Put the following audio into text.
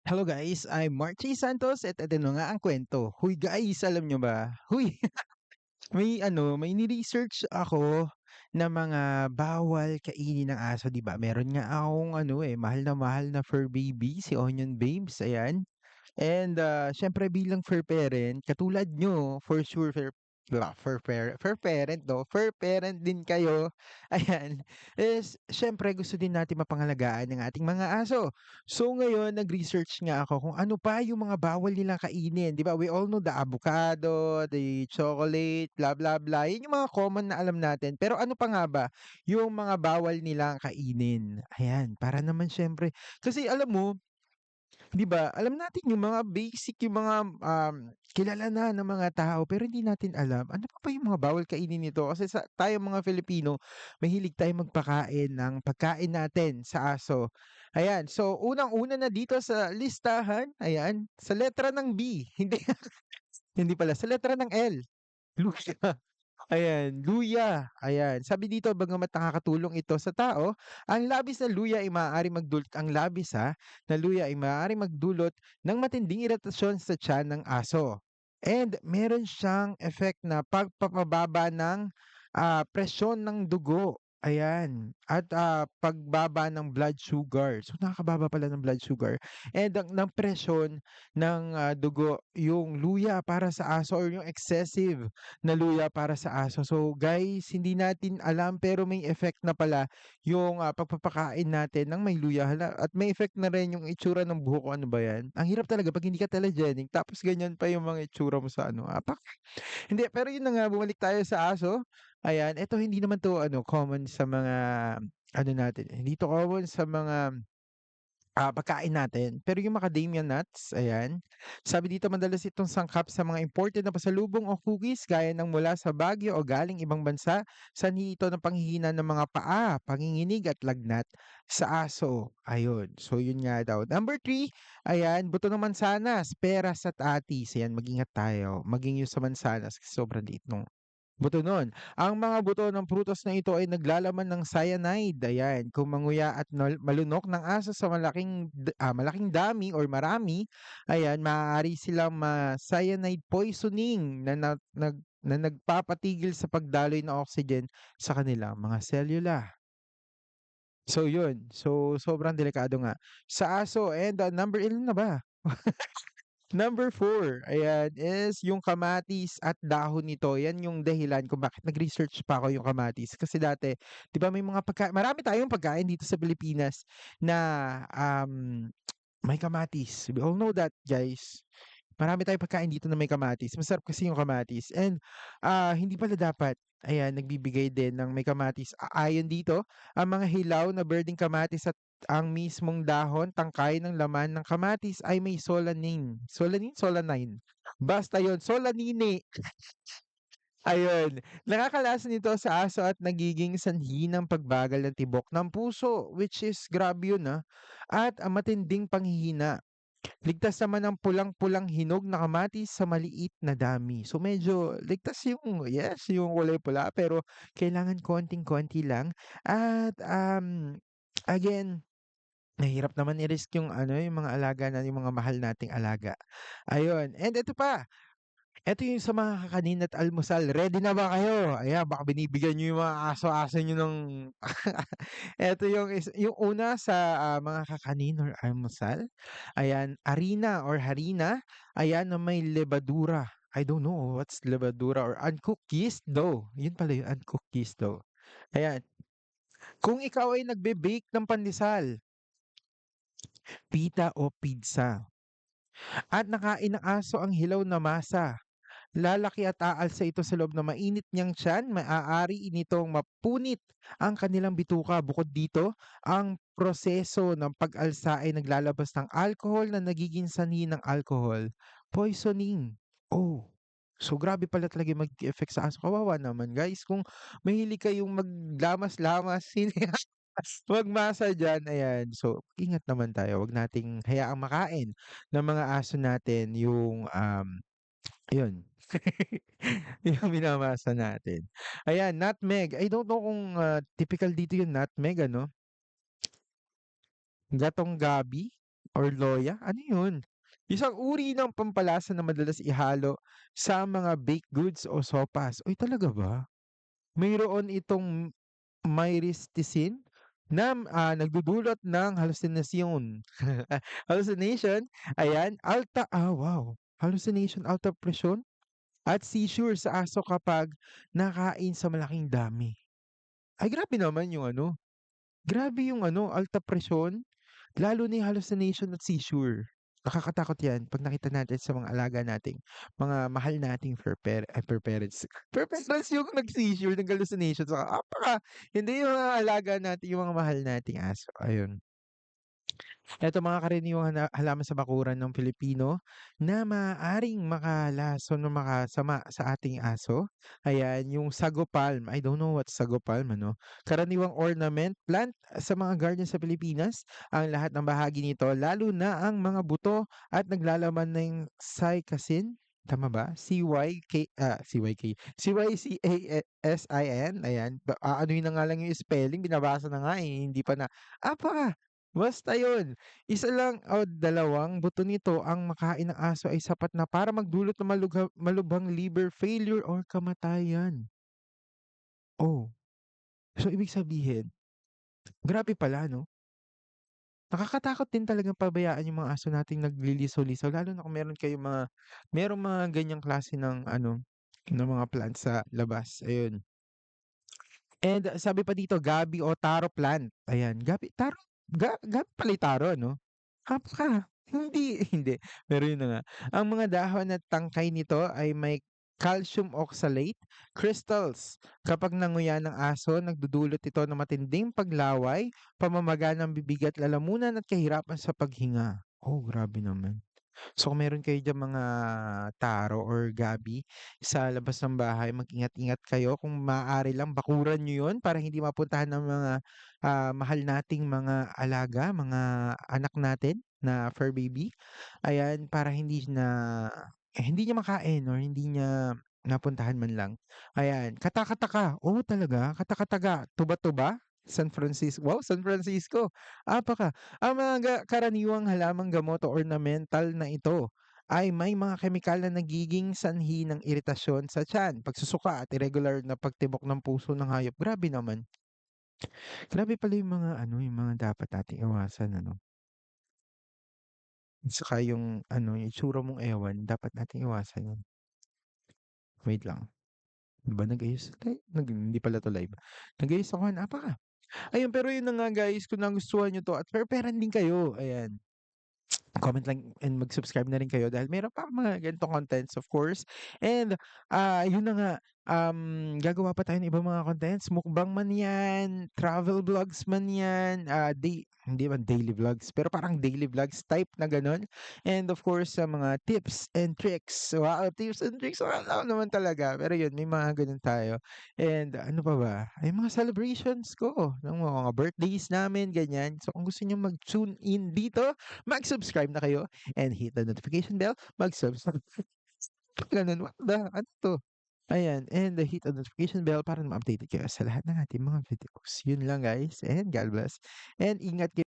Hello guys, I'm Marty Santos at ito na nga ang kwento. Huy guys, alam nyo ba? Huy, may ni-research ako na mga bawal kainin ng aso, 'di ba? Meron nga akong mahal na fur baby, si Onion Babes, ayan. And, siyempre bilang fur parent, katulad nyo, for sure fur parent 'no, fur parent din kayo, ayan. Is siyempre gusto din natin mapangalagaan ang ating mga aso. So ngayon nag-research nga ako kung ano pa yung mga bawal nilang kainin, 'di ba? We all know the avocado, the chocolate, blah, blah, blah, yun yung mga common na alam natin. Pero ano pa nga ba yung mga bawal nilang kainin? Ayan, para naman siyempre kasi alam mo 'di ba, alam natin yung mga basic, yung mga, kilala na ng mga tao pero hindi natin alam ano pa ba yung mga bawal kainin nito kasi tayong mga Filipino mahilig tayong magpakain ng pagkain natin sa aso. Ayan, so unang-una na dito sa listahan, ayan, sa letra ng B, hindi hindi pala, sa letra ng L, luya. Ayan, luya. Ayan, sabi dito bagamat nakakatulong ito sa tao, ang labis na luya ay maaaring magdulot ng matinding iritasyon sa tiyan ng aso. And meron siyang effect na pagpapababa ng presyon ng dugo. Ayan, at pagbaba ng blood sugar. So nakakababa pala ng blood sugar and ng presyon ng dugo yung luya para sa aso or yung excessive na luya para sa aso. So guys, hindi natin alam pero may effect na pala yung pagpapakain natin ng may luya. Hala, at may effect na rin yung itsura ng buhok ko. Ano ba yan? Ang hirap talaga pag hindi ka telegenic tapos ganyan pa yung mga itsura mo sa ano. Hindi, pero yun na nga, bumalik tayo sa aso. Ayan, eto hindi naman 'to ano, common sa mga ano natin, hindi 'to common sa mga pagkain natin. Pero yung macadamia nuts, ayan, sabi dito madalas itong sangkap sa mga imported na pasalubong o cookies gaya ng mula sa Baguio o galing ibang bansa. Sanhi ito ng panghihina ng mga paa, panginginig at lagnat sa aso. Ayun. So yun nga daw. Number three, ayan, buto ng mansanas, peras at atis. Ayan, mag-ingat tayo. Maging yung sa mansanas kasi sobrang liit nung buto nun. Ang mga buto ng prutas na ito ay naglalaman ng cyanide. Ayan, kung manguya at malunok ng aso sa malaking dami or marami, ayan, maaari silang cyanide poisoning na nagpapatigil sa pagdaloy ng oxygen sa kanilang mga selula. So yun, so sobrang delikado nga. Sa aso and number ilan na ba? Number four, ayan, is yung kamatis at dahon nito. Yan yung dahilan kung bakit nag-research pa ako yung kamatis. Kasi dati, 'di ba may mga marami tayong pagkain dito sa Pilipinas na may kamatis. We all know that, guys. Marami tayong pagkain dito na may kamatis. Masarap kasi yung kamatis. And hindi pala dapat. Ayan, nagbibigay din ng may kamatis. Ayon dito, ang mga hilaw na birding kamatis at ang mismong dahon, tangkay ng laman ng kamatis ay may solanin. Solanin? Solanine. Basta yon, solanine. Ayun. Nakakalasa nito sa aso at nagiging sanhi ng pagbagal ng tibok ng puso, which is grabe yun at ang matinding panghihina. Ligtas naman ang pulang-pulang hinog na kamatis sa maliit na dami. So medyo ligtas yung yes, yung kulay pula pero kailangan konting-konti lang at, again, mahirap naman i-risk yung ano, yung mga alaga na yung mga mahal nating alaga. Ayun, and eto pa, eto yung sa mga kakanin at almusal, ready na ba kayo? Ayan, baka binibigyan niyo yung mga aso-aso niyo ng eto yung una sa, mga kakanin or almusal, ayan, harina or harina, ayan, na may levadura. I don't know what's levadura or uncooked yeast dough, yun pala yung uncooked yeast dough. Ayan, kung ikaw ay nagbe-bake ng pandesal, pita o pizza at nakain ng aso ang hilaw na masa, lalaki at aalsa ito sa loob ng mainit niyang tiyan, maaari nitong mapunit ang kanilang bituka. Bukod dito, ang proseso ng pag-alsa ay naglalabas ng alcohol na nagiging sanhi ng alcohol poisoning. Oh, so grabe pala talaga yung mag-effect sa aso. Kawawa naman guys, kung mahilig kayong maglamas-lamas, magmasa dyan, ayan. So, ingat naman tayo. Huwag nating hayaang makain ng mga aso natin yung yun. Yung minamasa natin. Ayan, nutmeg. I don't know kung, typical dito yung nutmeg ano, gatong gabi? or loya, ano yun? Isang uri ng pampalasa na madalas ihalo sa mga baked goods o sopas. Uy, talaga ba? Mayroon itong myristicin na, nagdudulot ng halusinasyon. Hallucination, ayan, wow, hallucination, alta presyon at seizure sa aso kapag nakain sa malaking dami. Ay, grabe naman yung ano, grabe yung ano, alta presyon, lalo na yung hallucination at seizure. Nakakatakot 'yan 'pag nakita natin sa mga alaga nating mga mahal nating fur parents. Fur parents yung nag-seizure, nag-hallucination saka hindi yung mga alaga natin, yung mga mahal nating aso, ayun. Eto mga karaniwang halaman sa bakuran ng Pilipino na maaaring makalason o makasama sa ating aso. Ayan, yung sago palm. I don't know what sago palm, ano. Karaniwang ornament plant sa mga garden sa Pilipinas. Ang lahat ng bahagi nito, lalo na ang mga buto at naglalaman ng cycasin. Tama ba? CYCASIN. Ayan. Ano yun na nga lang yung spelling, binabasa na nga eh. Hindi pa na. Basta yun. Isa lang o dalawang buto nito ang makain ng aso ay sapat na para magdulot ng malubhang liver failure or kamatayan. Oh, so ibig sabihin, grabe pala 'no? Nakakatakot din talagang pabayaan yung mga aso nating nagliliso-liso lalo na kung merong mga ganyang klase ng ano, ng mga plants sa labas, ayun. And sabi pa dito gabi o taro plant, ayan. Gabi pala yung taro 'no? Hindi, hindi, pero yun na nga. Ang mga dahon at tangkay nito ay may calcium oxalate crystals. Kapag nanguya ng aso, nagdudulot ito ng matinding paglaway, pamamaga ng bibig at lalamunan at kahirapan sa paghinga. Oh, grabe naman. So kung meron kayo diyang mga taro or gabi sa labas ng bahay, mag-ingat-ingat kayo. Kung maaari lang bakuran niyo 'yun para hindi mapuntahan ng mga, mahal nating mga alaga, mga anak natin na fur baby. Ayan, para hindi niya makain or hindi niya napuntahan man lang. Ayan, kata-kataka, oo talaga, kata-kataga, tuba-tuba, San Francisco, apaka ang mga karaniwang halamang gamot o ornamental na ito ay may mga kemikal na nagiging sanhi ng iritasyon sa tiyan, pagsusuka at irregular na pagtibok ng puso ng hayop. Grabe naman. Grabe pala yung mga ano, yung mga dapat nating iwasan ano. Saka yung ano, yung itsura mong ewan, dapat nating iwasan yun. Wait lang. Ano ba nag-ayos hindi pala 'to live. Nag-ayos ako, ayun, pero yun na nga guys, kung nagustuhan niyo 'to at fair din kayo, ayan. Comment lang and mag-subscribe na rin kayo dahil meron pa akong mga ganitong contents of course. And, yun na nga, gagawa pa tayo ng ibang mga contents, mukbang man 'yan, travel vlogs man 'yan, hindi man daily vlogs, pero parang daily vlogs type na gano'n. And of course, sa mga tips and tricks. Wow, tips and tricks, wala naman talaga. Pero yun, may mga gano'n tayo. And ano pa ba? Ay mga celebrations ko ng mga birthdays namin, ganyan. So kung gusto niyo mag-tune in dito, mag-subscribe na kayo and hit the notification bell. Mag-subscribe. Ganun, what the, ano 'to? Ayan, and hit the notification bell para ma-updated kayo sa lahat ng ating mga videos. Yun lang guys, and God bless. And ingat kayo.